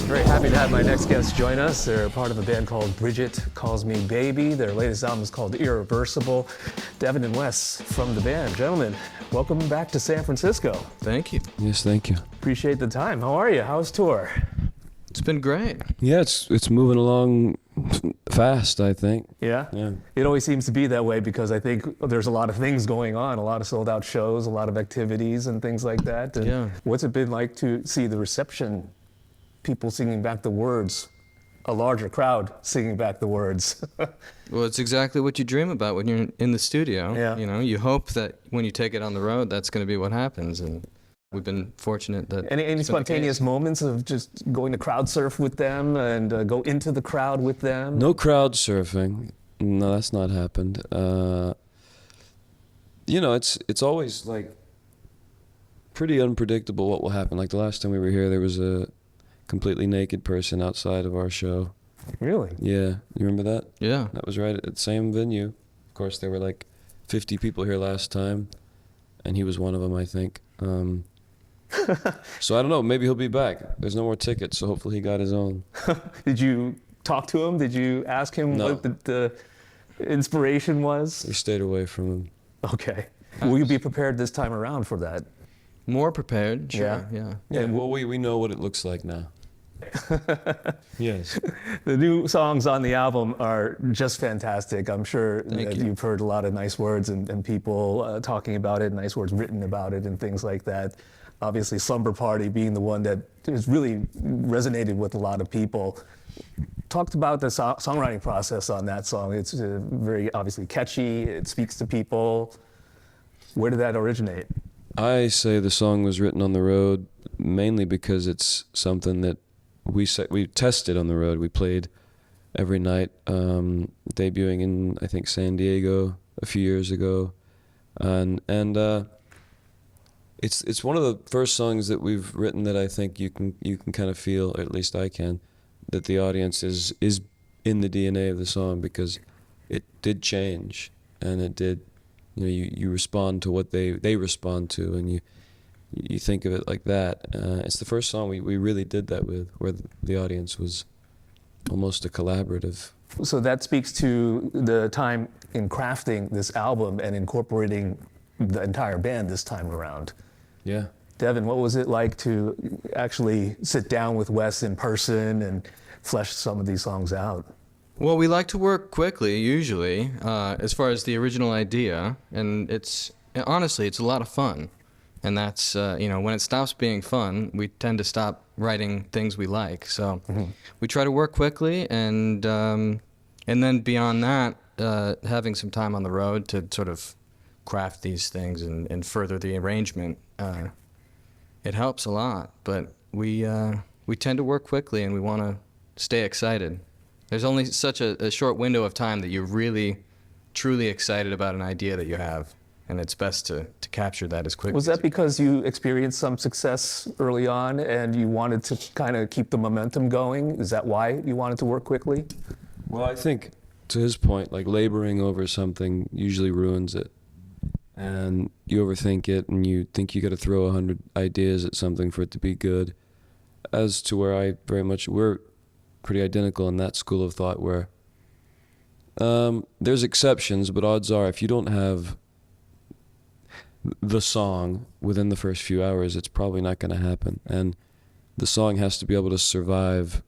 Very happy to have my next guest join us. They're part of a band called Brigitte Calls Me Baby. Their latest album is called Irreversible. Devon and Wes from the band. Gentlemen, welcome back to San Francisco. Thank you. Yes, thank you. Appreciate the time. How are you? How's tour? It's been great. Yeah, it's moving along fast, I think. Yeah? Yeah. It always seems to be that way because I think there's a lot of things going on, a lot of sold out shows, a lot of activities and things like that. And Yeah. what's it been like to see the reception? People singing back the words, a larger crowd singing back the words. Well, it's exactly what you dream about when you're in the studio. Yeah. You know, you hope that when you take it on the road, that's going to be what happens. And we've been fortunate that. Any it's been the spontaneous case. moments of just going to crowd surf with them and go into the crowd with them? No crowd surfing. No, that's not happened. You know, it's always like pretty unpredictable what will happen. Like the last time we were here, there was a completely naked person outside of our show. Really? Yeah, you remember that? Yeah. That was right at the same venue. Of course, there were like 50 people here last time, and he was one of them, I think. So I don't know, maybe he'll be back. There's no more tickets, so hopefully he got his own. Did you talk to him? Did you ask him No. what the inspiration was? We stayed away from him. Okay. Will you be prepared this time around for that? More prepared. Sure. Yeah. Yeah. Yeah, well, we know what it looks like now. Yes. The new songs on the album are just fantastic. I'm sure Thank that you. you've heard a lot of nice words and people talking about it, nice words written about it and things like that. Obviously, Slumber Party being the one that has really resonated with a lot of people. Talked about the songwriting process on that song. It's very obviously catchy. It speaks to people. Where did that originate? I say the song was written on the road mainly because it's something that we tested on the road. We played every night, debuting in I think San Diego a few years ago, and it's one of the first songs that we've written that I think you can kind of feel, or at least I can, that the audience is in the DNA of the song, because it did change and it did. You know, you respond to what they respond to, and you think of it like that. It's the first song we really did that with, where the audience was almost a collaborative. So that speaks to the time in crafting this album and incorporating the entire band this time around. Yeah. Devon, what was it like to actually sit down with Wes in person and flesh some of these songs out? Well, we like to work quickly, usually, as far as the original idea, and honestly, it's a lot of fun. And that's, when it stops being fun, we tend to stop writing things we like. So we try to work quickly, and then beyond that, having some time on the road to sort of craft these things and further the arrangement, it helps a lot. But we tend to work quickly, and we want to stay excited. There's only such a short window of time that you're really, truly excited about an idea that you have, and it's best to capture that as quickly. Was that because you experienced some success early on and you wanted to kind of keep the momentum going? Is that why you wanted to work quickly? Well, I think to his point, like laboring over something usually ruins it, and you overthink it, and you think you got to throw 100 ideas at something for it to be good. As to where we're pretty identical in that school of thought, where there's exceptions, but odds are if you don't have the song within the first few hours, it's probably not going to happen. And the song has to be able to survive,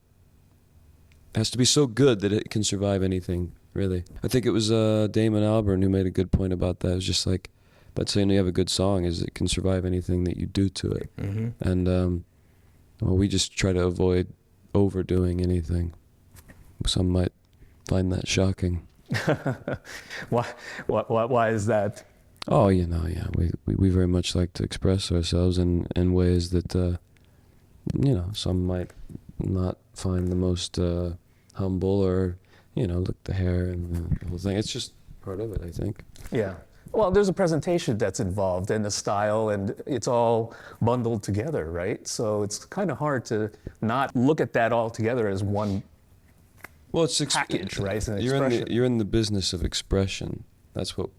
has to be so good that it can survive anything, really. I think it was Damon Albarn who made a good point about that. It was just like, but saying you have a good song is it can survive anything that you do to it. Mm-hmm. And well, we just try to avoid overdoing anything. Some might find that shocking. Why is that? Oh, yeah. We very much like to express ourselves in ways that, some might not find the most humble, or, look, the hair and the whole thing. It's just part of it, I think. Yeah. Well, there's a presentation that's involved and a style, and it's all bundled together, right? So it's kind of hard to not look at that all together as one package, right? It's an expression. You're in the business of expression. That's what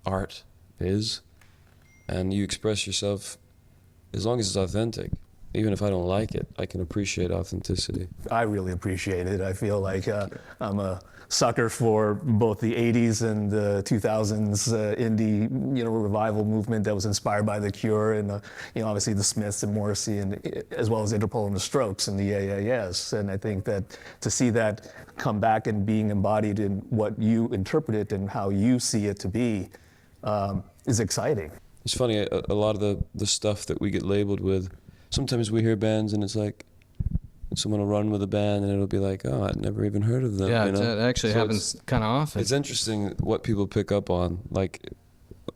art is, and you express yourself as long as it's authentic. even if I don't like it, I can appreciate authenticity. I really appreciate it. I feel like I'm a sucker for both the 80s and the 2000s indie, revival movement that was inspired by The Cure and, obviously the Smiths and Morrissey, and as well as Interpol and the Strokes and the AAS. And I think that to see that come back and being embodied in what you interpret it and how you see it to be is exciting. It's funny, a lot of the stuff that we get labeled with, sometimes we hear bands and it's like, someone will run with a band and it'll be like, oh, I'd never even heard of them. Yeah, you know? it actually happens kind of often. It's interesting what people pick up on. Like,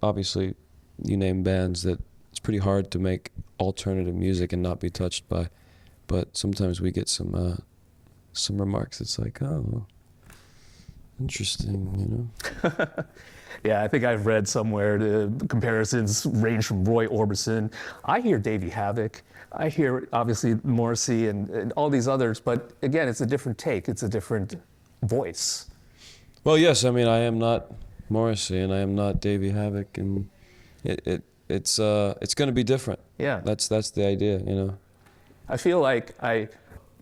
obviously, you name bands that it's pretty hard to make alternative music and not be touched by. But sometimes we get some remarks. It's like, oh, interesting, Yeah, I think I've read somewhere the comparisons range from Roy Orbison. I hear Davey Havok. I hear, obviously, Morrissey and all these others. But again, it's a different take. It's a different voice. Well, yes. I mean, I am not Morrissey and I am not Davey Havok, and it's going to be different. Yeah. That's the idea, I feel like I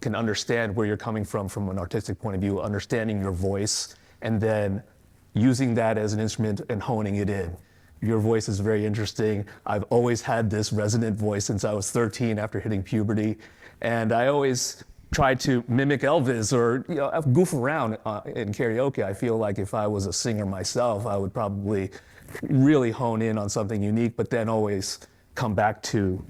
can understand where you're coming from an artistic point of view, understanding your voice, and then using that as an instrument and honing it in. Your voice is very interesting. I've always had this resonant voice since I was 13 after hitting puberty. And I always try to mimic Elvis or goof around in karaoke. I feel like if I was a singer myself, I would probably really hone in on something unique, but then always come back to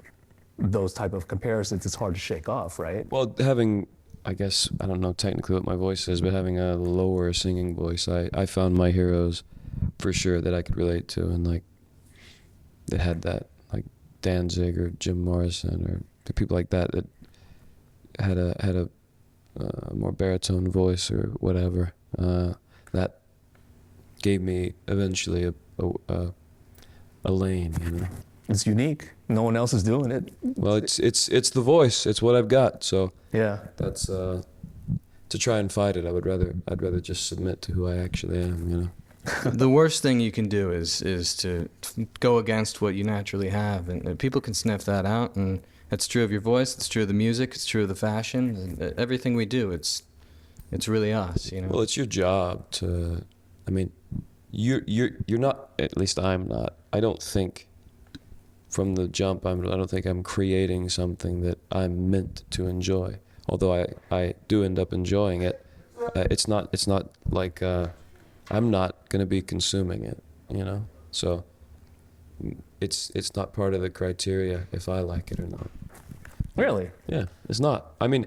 those type of comparisons. It's hard to shake off, right? Well, having, I guess, I don't know technically what my voice is, but having a lower singing voice, I found my heroes for sure that I could relate to, and like that had that, like Danzig or Jim Morrison or the people like that had a more baritone voice or whatever. That gave me eventually a lane, It's unique. No one else is doing it. Well, it's the voice. It's what I've got. So yeah, that's to try and fight it. I'd rather just submit to who I actually am. The worst thing you can do is to go against what you naturally have, and people can sniff that out. And it's true of your voice. It's true of the music. It's true of the fashion. And everything we do, it's really us. Well, it's your job to. I mean, you're not. At least I'm not. I don't think. From the jump, I don't think I'm creating something that I'm meant to enjoy. Although I do end up enjoying it, it's not like I'm not going to be consuming it, So it's not part of the criteria if I like it or not. Really? Yeah, it's not. I mean,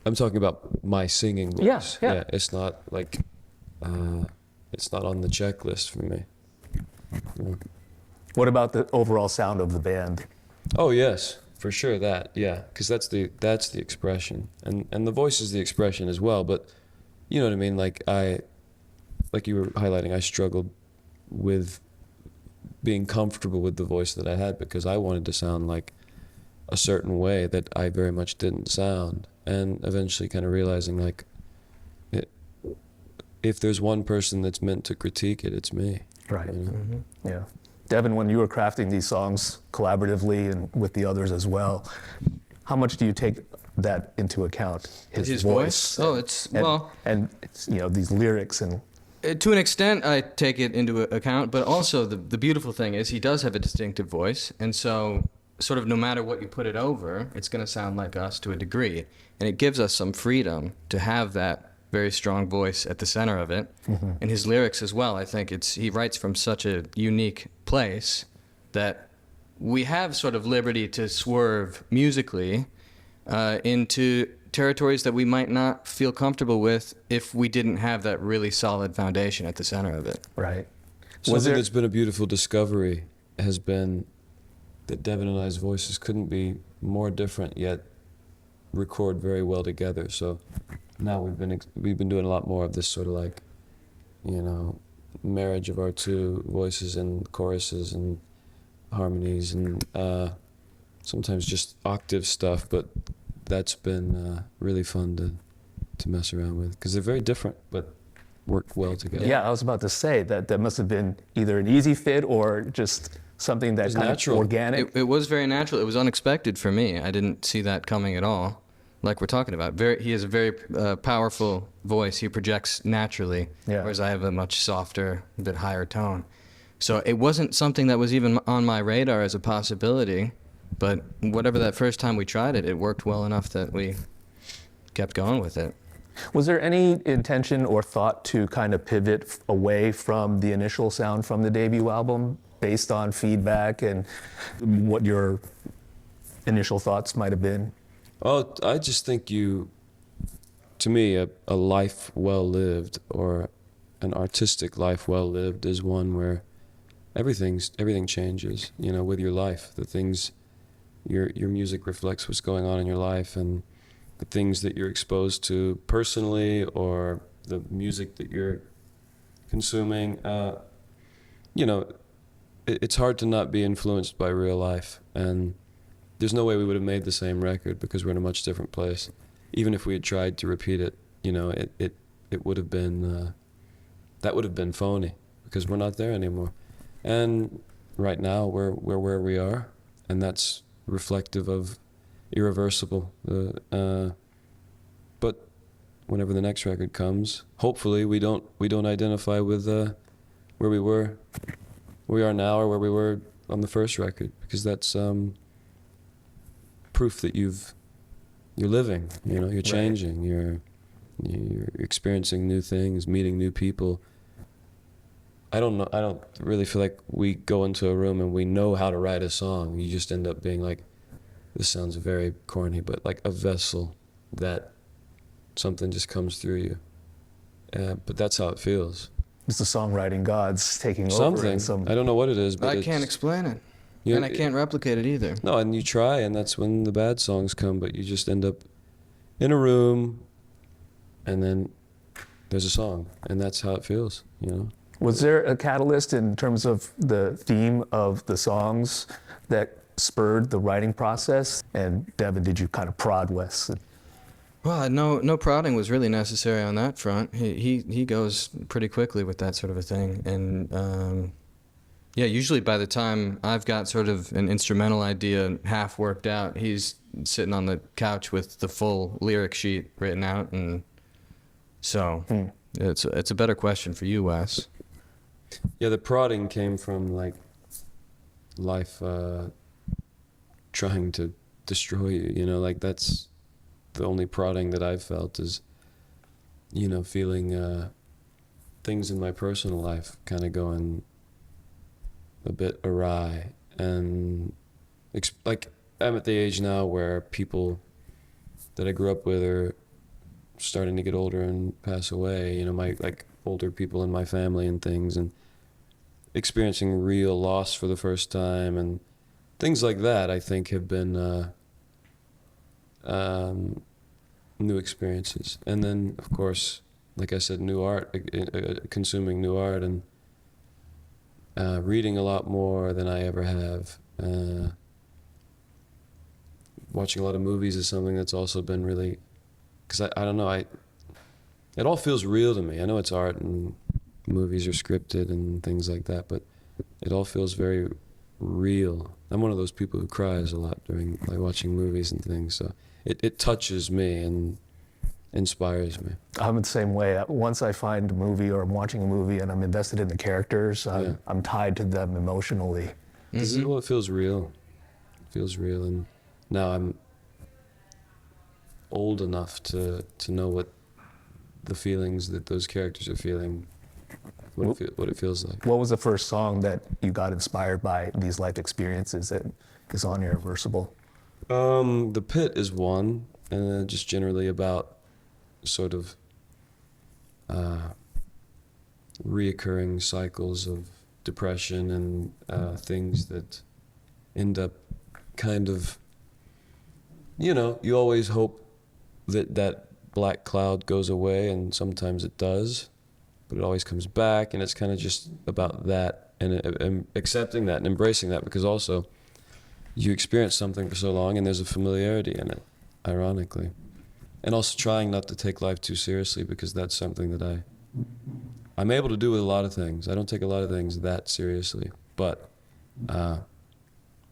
I'm talking about my singing voice. Yeah. It's not like it's not on the checklist for me. What about the overall sound of the band? Oh yes, for sure that, yeah, because that's the expression, and the voice is the expression as well. But you know what I mean? Like you were highlighting, I struggled with being comfortable with the voice that I had because I wanted to sound like a certain way that I very much didn't sound, and eventually kind of realizing like, if there's one person that's meant to critique it, it's me. Right. Mm-hmm. Yeah. Devon, when you were crafting these songs collaboratively and with the others as well, how much do you take that into account? His voice? Oh, and these lyrics and. To an extent, I take it into account, but also the beautiful thing is he does have a distinctive voice, and so sort of no matter what you put it over, it's going to sound like us to a degree, and it gives us some freedom to have that very strong voice at the center of it. Mm-hmm. And his lyrics as well, I think he writes from such a unique place that we have sort of liberty to swerve musically into territories that we might not feel comfortable with if we didn't have that really solid foundation at the center of it. Right. Something that's been a beautiful discovery has been that Devon and I's voices couldn't be more different, yet record very well together. So now we've been doing a lot more of this sort of like, marriage of our two voices and choruses and harmonies and sometimes just octave stuff, but that's been really fun to mess around with because they're very different but work well together. Yeah, I was about to say that must have been either an easy fit or just something that was kind natural. of organic? It was very natural. It was unexpected for me. I didn't see that coming at all. Like we're talking about, he has a very powerful voice. He projects naturally, Yeah. whereas I have a much softer, a bit higher tone. So it wasn't something that was even on my radar as a possibility. But whatever that first time we tried it, it worked well enough that we kept going with it. Was there any intention or thought to kind of pivot away from the initial sound from the debut album based on feedback and what your initial thoughts might have been? Oh, I just think to me, a life well lived or an artistic life well lived is one where everything changes, you know, with your life. The things, your music reflects what's going on in your life, and the things that you're exposed to personally or the music that you're consuming. You know, it's hard to not be influenced by real life, and there's no way we would have made the same record because we're in a much different place. Even if we had tried to repeat it, you know, it would have been, that would have been phony because we're not there anymore. And right now we're where we are, and that's reflective of Irreversible. But whenever the next record comes, hopefully we don't identify with where we are now or where we were on the first record, because that's proof that you're living, you know, you're changing, you're experiencing new things, meeting new people. I don't really feel like we go into a room and we know how to write a song. You just end up being like, this sounds very corny, but like a vessel that something just comes through you. But that's how it feels. It's the songwriting gods taking Something. over. I don't know what it is, but I can't explain it. You- And I can't replicate it either. No, and you try, and that's when the bad songs come, but you just end up in a room, and then there's a song, and that's how it feels, you know? Was there a catalyst in terms of the theme of the songs that spurred the writing process? And Devon, did you kind of prod Wes? Well, no prodding was really necessary on that front. He goes pretty quickly with that sort of a thing, and yeah, usually by the time I've got sort of an instrumental idea half worked out, he's sitting on the couch with the full lyric sheet written out, and so it's a better question for you, Wes. Yeah, the prodding came from like life trying to destroy you, you know, like that's the only prodding that I've felt is, you know, feeling things in my personal life kind of going a bit awry, and like I'm at the age now where people that I grew up with are starting to get older and pass away, you know, my like older people in my family and things, and experiencing real loss for the first time and things like that, I think have been new experiences. And then of course, like I said, new art, consuming new art, and reading a lot more than I ever have. Watching a lot of movies is something that's also been really, because I don't know, it all feels real to me. I know it's art and movies are scripted and things like that, but it all feels very real. I'm one of those people who cries a lot during like watching movies and things, so it touches me and inspires me. I'm the same way. Once I find a movie or I'm watching a movie and I'm invested in the characters, I'm tied to them emotionally. Well, it feels real. It feels real, and now I'm old enough to know what the feelings that those characters are feeling, what it feels like. What was the first song that you got inspired by these life experiences that is on Irreversible? The Pit is one, and then just generally about sort of reoccurring cycles of depression and things that end up kind of, you know, you always hope that black cloud goes away, and sometimes it does, but it always comes back, and it's kind of just about that, and accepting that and embracing that, because also you experience something for so long and there's a familiarity in it, ironically. And also trying not to take life too seriously, because that's something that I'm able to do with a lot of things. I don't take a lot of things that seriously, but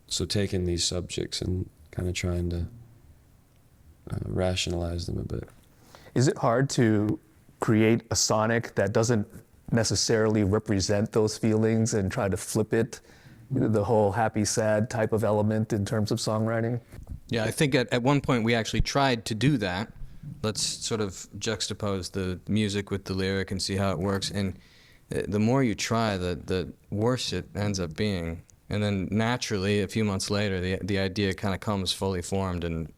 So taking these subjects and kind of trying to rationalize them a bit. Is it hard to create a sonic that doesn't necessarily represent those feelings and try to flip it, the whole happy, sad type of element in terms of songwriting? Yeah, I think at one point we actually tried to do that. Let's sort of juxtapose the music with the lyric and see how it works. And the more you try, the worse it ends up being. And then naturally, a few months later, the idea kind of comes fully formed, and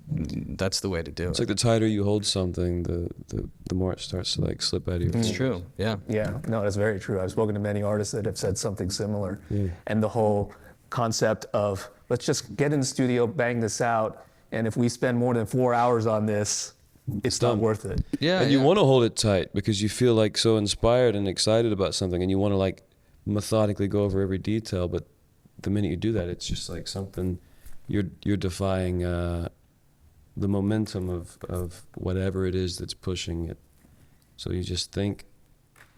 that's the way to do It's it. like the tighter you hold something, the more it starts to like slip out of your It's fingers. true, yeah. Yeah, no, that's very true. I've spoken to many artists that have said something similar. Yeah. And the whole concept of, let's just get in the studio, bang this out, and if we spend more than 4 hours on this, it's not done. worth it. Yeah, And you want to hold it tight because you feel like so inspired and excited about something, and you want to like methodically go over every detail. But the minute you do that, it's just like something you're defying the momentum of whatever it is that's pushing it. So you just think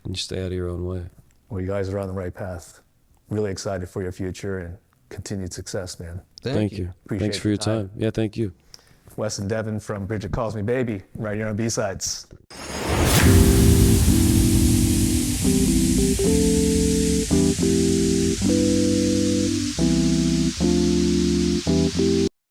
and you stay out of your own way. Well, you guys are on the right path. Really excited for your future and continued success, man. Thank you. Appreciate Thanks for your your time. time. Yeah, thank you. Wes and Devon from Brigitte Calls Me Baby, right here on B-Sides.